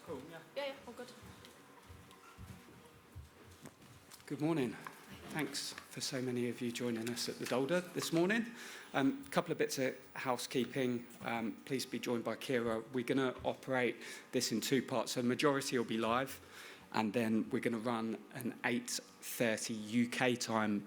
Cool, Yeah, all good. Good morning. Thanks for so many of you joining us at the Dolder this morning. A couple of bits of housekeeping. Please be joined by Keira. We're going to operate this in two parts. So the majority will be live, and then we're going to run an 8:30 UK time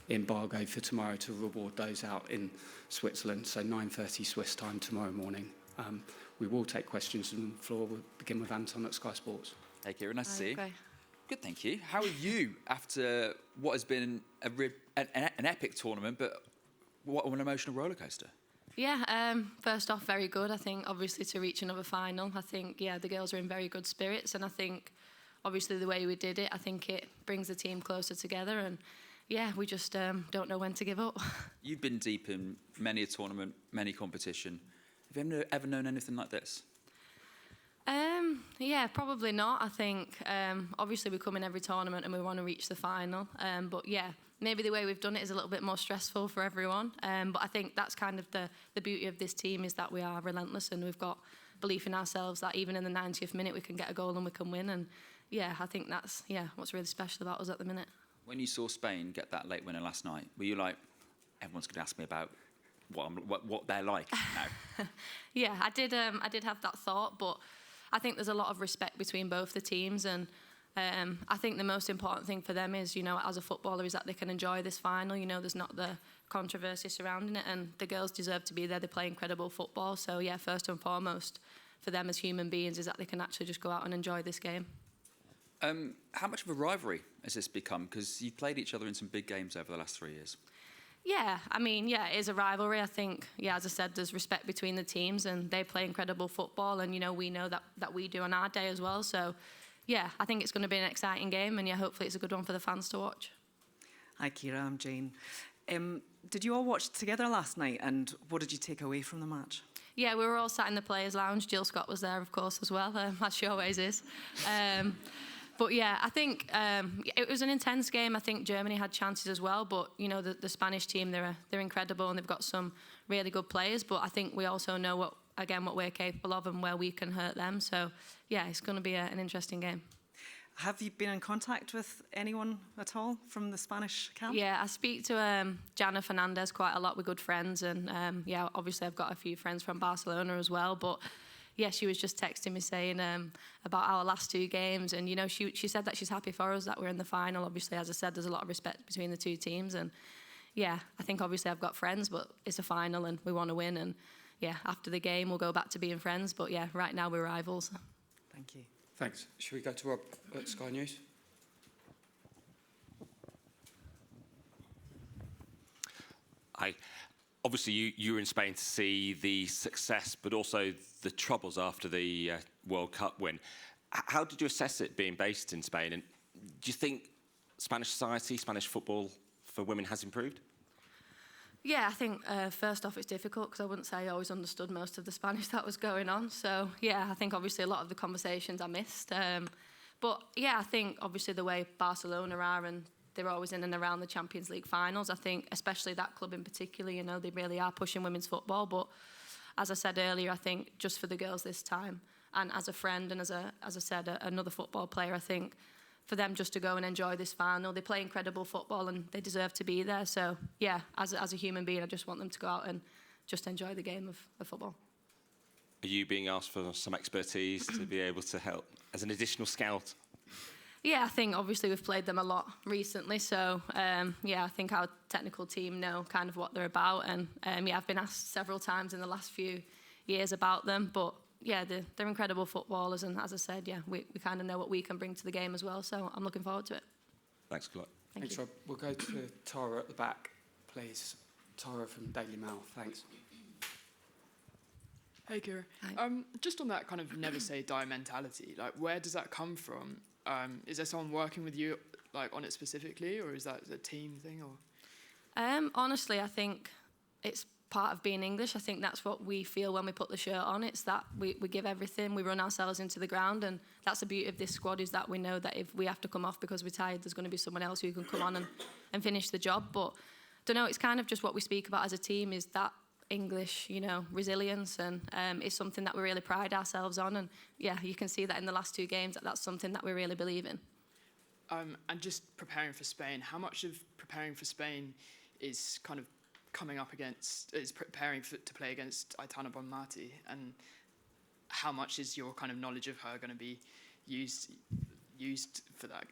embargo for tomorrow to reward those out in Switzerland. So 9:30 Swiss time tomorrow morning. We will take questions from the floor. We'll begin with Anton at Sky Sports. Hey, Keira, nice to see you. Okay. Good, thank you. How are you after what has been an epic tournament, but what an emotional rollercoaster? Yeah, first off, very good. I think, obviously, to reach another final, I think, the girls are in very good spirits. And I think, obviously, the way we did it, I think it brings the team closer together. And, we just don't know when to give up. You've been deep in many a tournament, many competition. Have you ever known anything like this? Probably not. I think, obviously, we come in every tournament and we want to reach the final. But, maybe the way we've done it is a little bit more stressful for everyone. But I think that's kind of the beauty of this team, is that we are relentless and we've got belief in ourselves that even in the 90th minute we can get a goal and we can win. And, I think that's, what's really special about us at the minute. When you saw Spain get that late winner last night, were you like, everyone's going to ask me about what they're like now? I did have that thought, but I think there's a lot of respect between both the teams, and I think the most important thing for them is, as a footballer, is that they can enjoy this final. There's not the controversy surrounding it, and the girls deserve to be there. They play incredible football, so first and foremost for them as human beings is that they can actually just go out and enjoy this game. How much of a rivalry has this become? Because you've played each other in some big games over the last 3 years. It is a rivalry. I think, as I said, there's respect between the teams and they play incredible football, and, we know that we do on our day as well. So, I think it's going to be an exciting game, and, hopefully it's a good one for the fans to watch. Hi, Keira, I'm Jane. Did you all watch together last night, and what did you take away from the match? We were all sat in the players' lounge. Jill Scott was there, of course, as well, as she always is. But I think it was an intense game. I think Germany had chances as well, but the Spanish team, they're incredible and they've got some really good players. But I think we also know what we're capable of and where we can hurt them. So it's going to be an interesting game. Have you been in contact with anyone at all from the Spanish camp? I speak to Jana Fernandez quite a lot. We're good friends, and obviously I've got a few friends from Barcelona as well. But she was just texting me saying about our last two games, and she said that she's happy for us that we're in the final. Obviously, as I said, there's a lot of respect between the two teams, and I think obviously I've got friends, but it's a final and we want to win, and after the game we'll go back to being friends, but right now we're rivals. Thank you. Thanks. Should we go to Rob at Sky News? Hi. Obviously, you were in Spain to see the success, but also the troubles after the World Cup win. How did you assess it being based in Spain? And do you think Spanish society, Spanish football for women has improved? I think first off it's difficult because I wouldn't say I always understood most of the Spanish that was going on. So, I think obviously a lot of the conversations I missed. But, I think obviously the way Barcelona are, and they're always in and around the Champions League finals. I think especially that club in particular, they really are pushing women's football. But as I said earlier, I think just for the girls this time, and as a friend and as I said, another football player, I think for them just to go and enjoy this final, they play incredible football and they deserve to be there. So, as a human being, I just want them to go out and just enjoy the game of football. Are you being asked for some expertise to be able to help as an additional scout? I think obviously we've played them a lot recently, so I think our technical team know kind of what they're about, and I've been asked several times in the last few years about them, but they're incredible footballers, and as I said, we kind of know what we can bring to the game as well, so I'm looking forward to it. Thanks, Clark. Thanks, Rob. We'll go to Tara at the back, please. Tara from Daily Mail, thanks. Hey, Keira. Hi. Just on that kind of never say die mentality, like where does that come from? Is there someone working with you like on it specifically, or is that a team thing? Or honestly, I think it's part of being English. I think that's what we feel when we put the shirt on. It's that we give everything, we run ourselves into the ground, and that's the beauty of this squad, is that we know that if we have to come off because we're tired, there's going to be someone else who can come on and finish the job. But I don't know, it's kind of just what we speak about as a team, is that English, resilience, and it's something that we really pride ourselves on. And yeah, you can see that in the last 2 games that's something that we really believe in. And just preparing for Spain, how much of preparing for Spain is kind of preparing to play against Aitana Bonmati, and how much is your kind of knowledge of her going to be used for that?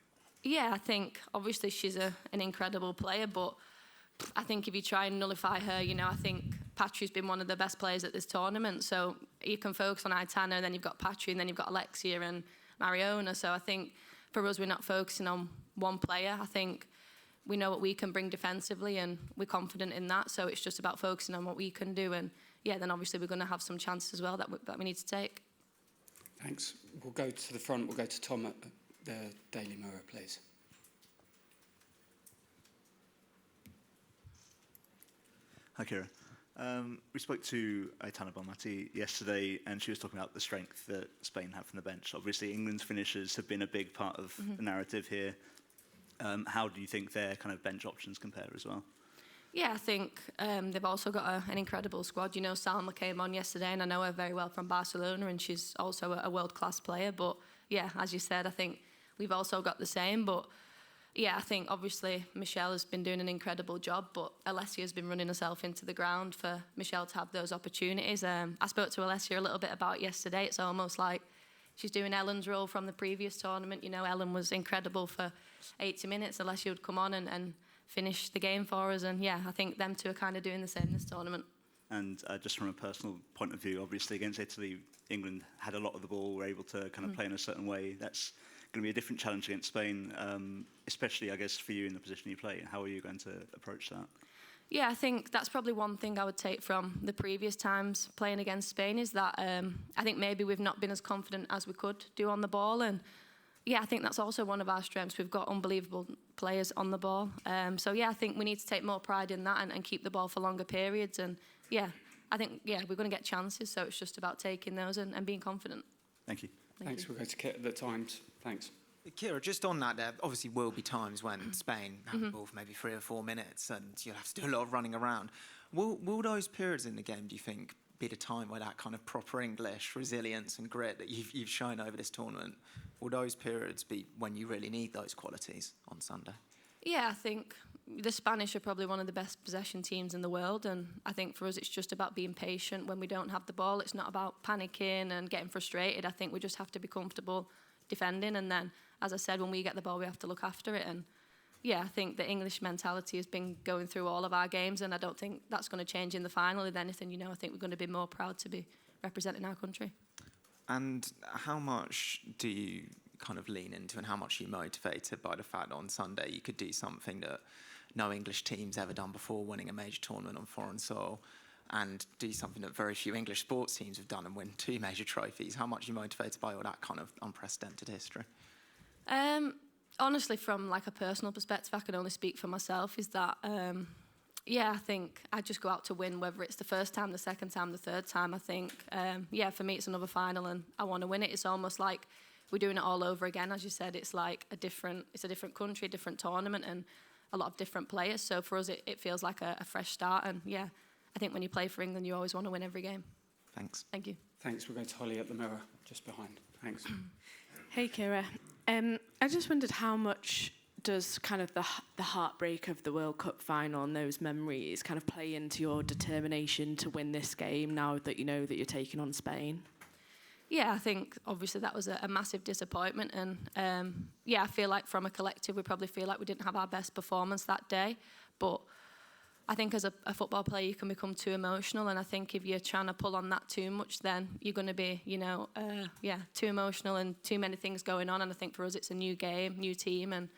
Yeah, I think obviously she's an incredible player, but I think if you try and nullify her, I think Patri's been one of the best players at this tournament. So you can focus on Aitana, and then you've got Patri, and then you've got Alexia and Mariona. So I think for us, we're not focusing on one player. I think we know what we can bring defensively, and we're confident in that. So it's just about focusing on what we can do. And yeah, then obviously we're going to have some chances as well that we need to take. Thanks. We'll go to the front. We'll go to Tom at the Daily Mirror, please. Hi, Keira. We spoke to Aitana Bonmati yesterday, and she was talking about the strength that Spain have from the bench. Obviously, England's finishers have been a big part of the narrative here. How do you think their kind of bench options compare as well? Yeah, I think they've also got an incredible squad. Salma came on yesterday, and I know her very well from Barcelona, and she's also a world-class player. But yeah, as you said, I think we've also got the same. But yeah, I think obviously Michelle has been doing an incredible job, but Alessia's been running herself into the ground for Michelle to have those opportunities. I spoke to Alessia a little bit about yesterday. It's almost like she's doing Ellen's role from the previous tournament. Ellen was incredible for 80 minutes. Alessia would come on and finish the game for us. And yeah, I think them two are kind of doing the same this tournament. And just from a personal point of view, obviously against Italy, England had a lot of the ball, were able to kind of play in a certain way. That's going to be a different challenge against Spain, especially, I guess, for you in the position you play. How are you going to approach that? Yeah, I think that's probably one thing I would take from the previous times playing against Spain is that I think maybe we've not been as confident as we could do on the ball. And yeah, I think that's also one of our strengths. We've got unbelievable players on the ball. So yeah, I think we need to take more pride in that and keep the ball for longer periods. And yeah, I think, we're going to get chances. So it's just about taking those and being confident. Thank you. Thanks. We'll go to Kit at the Times. Thanks. Keira, just on that, there obviously will be times when Spain have the ball for maybe 3 or 4 minutes and you'll have to do a lot of running around. Will those periods in the game, do you think, be the time where that kind of proper English resilience and grit that you've shown over this tournament, will those periods be when you really need those qualities on Sunday? Yeah, I think the Spanish are probably one of the best possession teams in the world, and I think for us it's just about being patient when we don't have the ball. It's not about panicking and getting frustrated. I think we just have to be comfortable defending, and then, as I said, when we get the ball we have to look after it. And yeah, I think the English mentality has been going through all of our games, and I don't think that's going to change in the final. If anything, I think we're going to be more proud to be representing our country. And how much do you kind of lean into, and how much are you motivated by the fact that on Sunday you could do something that no English team's ever done before, winning a major tournament on foreign soil, and do something that very few English sports teams have done and win 2 major trophies? How much are you motivated by all that kind of unprecedented history? Honestly, from like a personal perspective, I can only speak for myself, is that I think I just go out to win, whether it's the first time, the second time, the third time. I think for me it's another final and I want to win it. It's almost like we're doing it all over again. As you said, it's like a different country, a different tournament, and a lot of different players. So for us it feels like a fresh start. And I think when you play for England you always want to win every game. Thanks. Thank you. Thanks. We'll go to Holly at the Mirror, just behind. Thanks. Hey, Keira. I just wondered how much does kind of the heartbreak of the World Cup final and those memories kind of play into your determination to win this game now that you know that you're taking on Spain? Yeah, I think obviously that was a massive disappointment, and I feel like from a collective we probably feel like we didn't have our best performance that day, but I think as a football player you can become too emotional, and I think if you're trying to pull on that too much then you're going to be, too emotional and too many things going on. And I think for us it's a new game, new team, and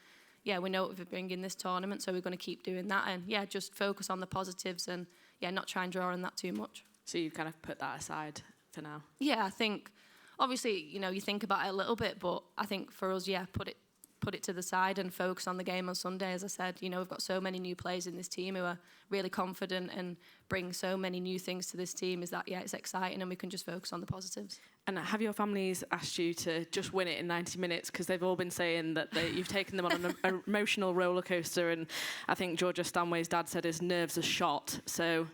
we know what we're bringing this tournament, so we're going to keep doing that and just focus on the positives and not try and draw on that too much. So you kind of put that aside for now? Yeah, I think obviously, you think about it a little bit, but I think for us, put it to the side and focus on the game on Sunday. As I said, we've got so many new players in this team who are really confident and bring so many new things to this team, is that, it's exciting and we can just focus on the positives. And have your families asked you to just win it in 90 minutes? Because they've all been saying that you've taken them on an emotional roller coaster, and I think Georgia Stanway's dad said his nerves are shot. So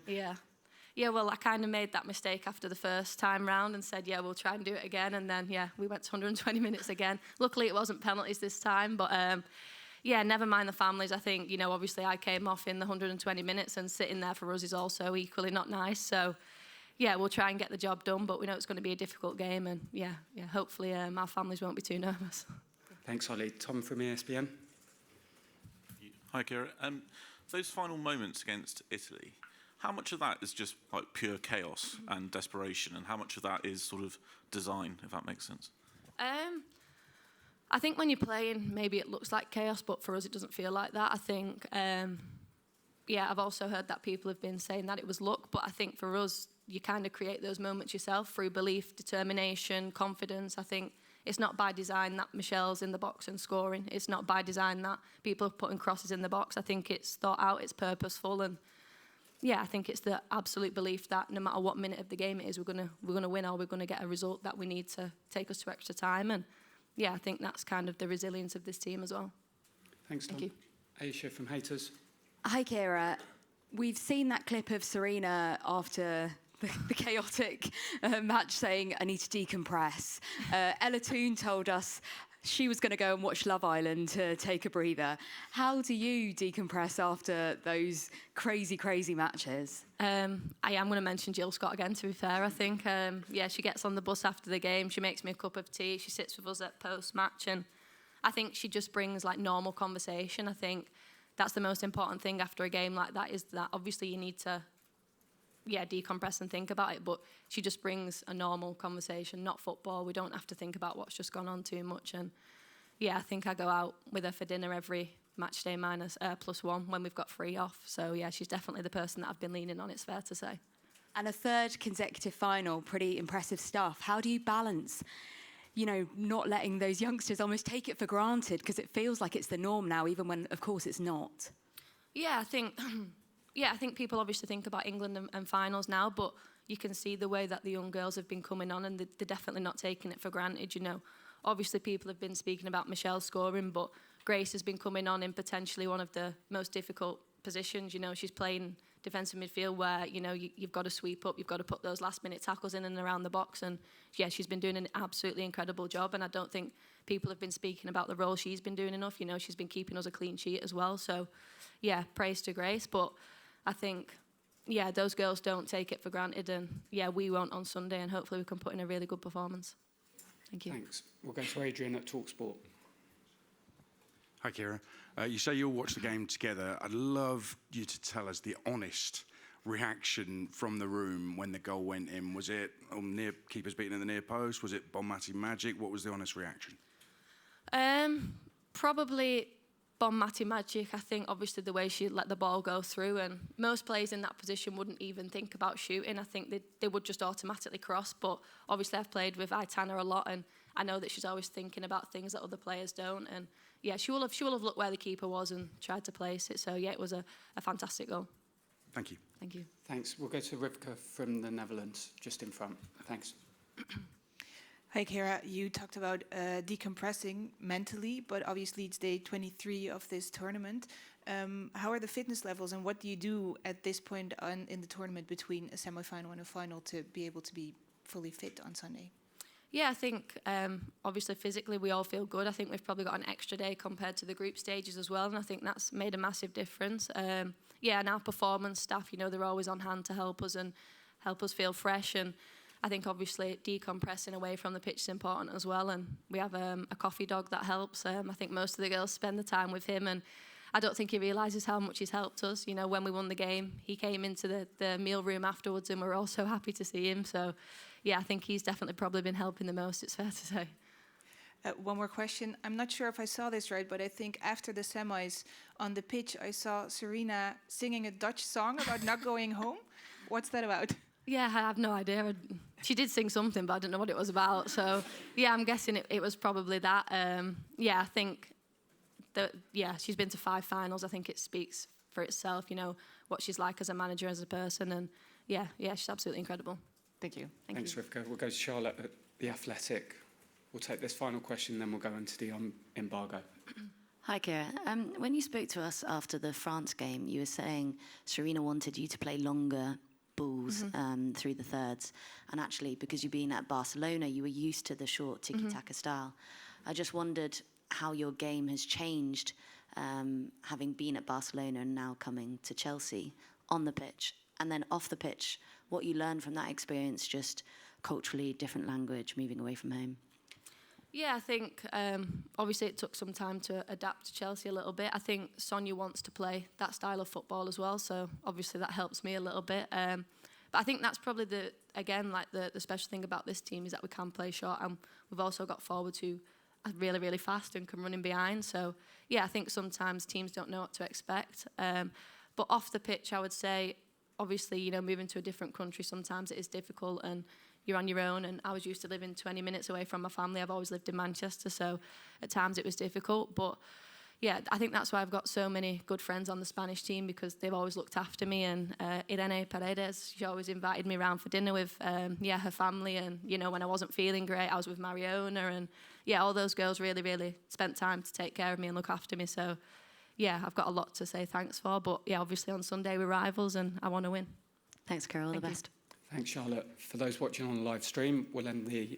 yeah, well, I kind of made that mistake after the first time round and said, yeah, we'll try and do it again. And then, yeah, we went to 120 minutes again. Luckily, it wasn't penalties this time, but yeah, never mind the families. I think, you know, obviously I came off in the 120 minutes, and sitting there for us is also equally not nice. So, yeah, we'll try and get the job done, but we know it's going to be a difficult game, and yeah, hopefully our families won't be too nervous. Thanks, Ollie. Tom from ESPN. Hi, Keira. Those final moments against Italy, how much of that is just like pure chaos and desperation, and how much of that is sort of design, if that makes sense? I think when you're playing, maybe it looks like chaos, but for us it doesn't feel like that. I think, yeah, I've also heard that people have been saying that it was luck, but I think for us, you kind of create those moments yourself through belief, determination, confidence. I think it's not by design that Michelle's in the box and scoring. It's not by design that people are putting crosses in the box. I think it's thought out, it's purposeful, and yeah, I think it's the absolute belief that no matter what minute of the game it is, we're gonna win, or we're gonna get a result that we need to take us to extra time. And yeah, I think that's kind of the resilience of this team as well. Thanks, Tom. Thank you. Aisha from Haters. Hi, Keira. We've seen that clip of Serena after the chaotic match saying, I need to decompress. Ella Toon told us she was going to go and watch Love Island to take a breather. How do you decompress after those crazy, crazy matches? I am going to mention Jill Scott again, to be fair. I think, yeah, she gets on the bus after the game. She makes me a cup of tea. She sits with us at post-match. And I think she just brings, like, normal conversation. I think that's the most important thing after a game like that, is that obviously you need to, yeah, decompress and think about it, but she just brings a normal conversation, not football. We don't have to think about what's just gone on too much. And yeah, I think I go out with her for dinner every match day +1 when we've got 3 off. So yeah, she's definitely the person that I've been leaning on, it's fair to say. And a 3rd consecutive final, pretty impressive stuff. How do you balance, you know, not letting those youngsters almost take it for granted, because it feels like it's the norm now, even when, of course, it's not? Yeah, I think yeah, I think people obviously think about England and finals now, but you can see the way that the young girls have been coming on, and they're definitely not taking it for granted, you know. Obviously, people have been speaking about Michelle scoring, but Grace has been coming on in potentially one of the most difficult positions. You know, she's playing defensive midfield where, you know, you've got to sweep up, you've got to put those last-minute tackles in and around the box, and yeah, she's been doing an absolutely incredible job, and I don't think people have been speaking about the role she's been doing enough. You know, she's been keeping us a clean sheet as well, so yeah, praise to Grace, but I think, yeah, those girls don't take it for granted, and yeah, we won't on Sunday, and hopefully we can put in a really good performance. Thank you. Thanks. We'll go to Adrian at TalkSport. Hi, Keira. You say you'll watch the game together. I'd love you to tell us the honest reaction from the room when the goal went in. Was it near keepers beating in the near post? Was it Bonmati magic? What was the honest reaction? Probably Bonmati magic. I think obviously the way she let the ball go through, and most players in that position wouldn't even think about shooting. I think they would just automatically cross, but obviously I've played with Aitana a lot, and I know that she's always thinking about things that other players don't, and yeah, she will have looked where the keeper was and tried to place it. So yeah, it was a fantastic goal. Thank you. Thank you. Thanks. We'll go to Rivka from the Netherlands, just in front. Thanks. Hi, Keira. You talked about decompressing mentally, but obviously it's day 23 of this tournament. How are the fitness levels, and what do you do at this point in the tournament between a semi-final and a final to be able to be fully fit on Sunday? Yeah, I think obviously physically we all feel good. I think we've probably got an extra day compared to the group stages as well, and I think that's made a massive difference. Yeah, and our performance staff, you know, they're always on hand to help us and help us feel fresh, and I think obviously decompressing away from the pitch is important as well, and we have a coffee dog that helps. I think most of the girls spend the time with him, and I don't think he realises how much he's helped us. You know, when we won the game, he came into the meal room afterwards, and we're all so happy to see him. So yeah, I think he's definitely probably been helping the most, it's fair to say. One more question. I'm not sure if I saw this right, but I think after the semis on the pitch, I saw Serena singing a Dutch song about not going home. What's that about? Yeah, I have no idea. She did sing something, but I don't know what it was about. So yeah, I'm guessing it was probably that. Yeah, I think that, yeah, she's been to 5 finals. I think it speaks for itself, you know, what she's like as a manager, as a person. And yeah, she's absolutely incredible. Thank you. Thanks, Rivka. We'll go to Charlotte at The Athletic. We'll take this final question, then we'll go into the embargo. Hi, Keira. When you spoke to us after the France game, you were saying Serena wanted you to play longer balls through the thirds. And actually, because you've been at Barcelona, you were used to the short tiki-taka style. I just wondered how your game has changed, having been at Barcelona and now coming to Chelsea on the pitch. And then off the pitch, what you learned from that experience, just culturally, different language, moving away from home. Yeah, I think obviously it took some time to adapt to Chelsea a little bit. I think Sonia wants to play that style of football as well, so obviously that helps me a little bit. But I think that's probably the special thing about this team is that we can play short, and we've also got forwards who are really, really fast and can run in behind. So yeah, I think sometimes teams don't know what to expect. But off the pitch, I would say, obviously, you know, moving to a different country, sometimes it is difficult and you're on your own. And I was used to living 20 minutes away from my family. I've always lived in Manchester, so at times it was difficult. But yeah, I think that's why I've got so many good friends on the Spanish team, because they've always looked after me. And Irene Paredes, she always invited me around for dinner with her family. And, you know, when I wasn't feeling great, I was with Mariona. And yeah, all those girls really, really spent time to take care of me and look after me. So yeah, I've got a lot to say thanks for. But yeah, obviously on Sunday we're rivals and I want to win. Thanks, Carol. All the best. Thanks, Charlotte. For those watching on the live stream, we'll end the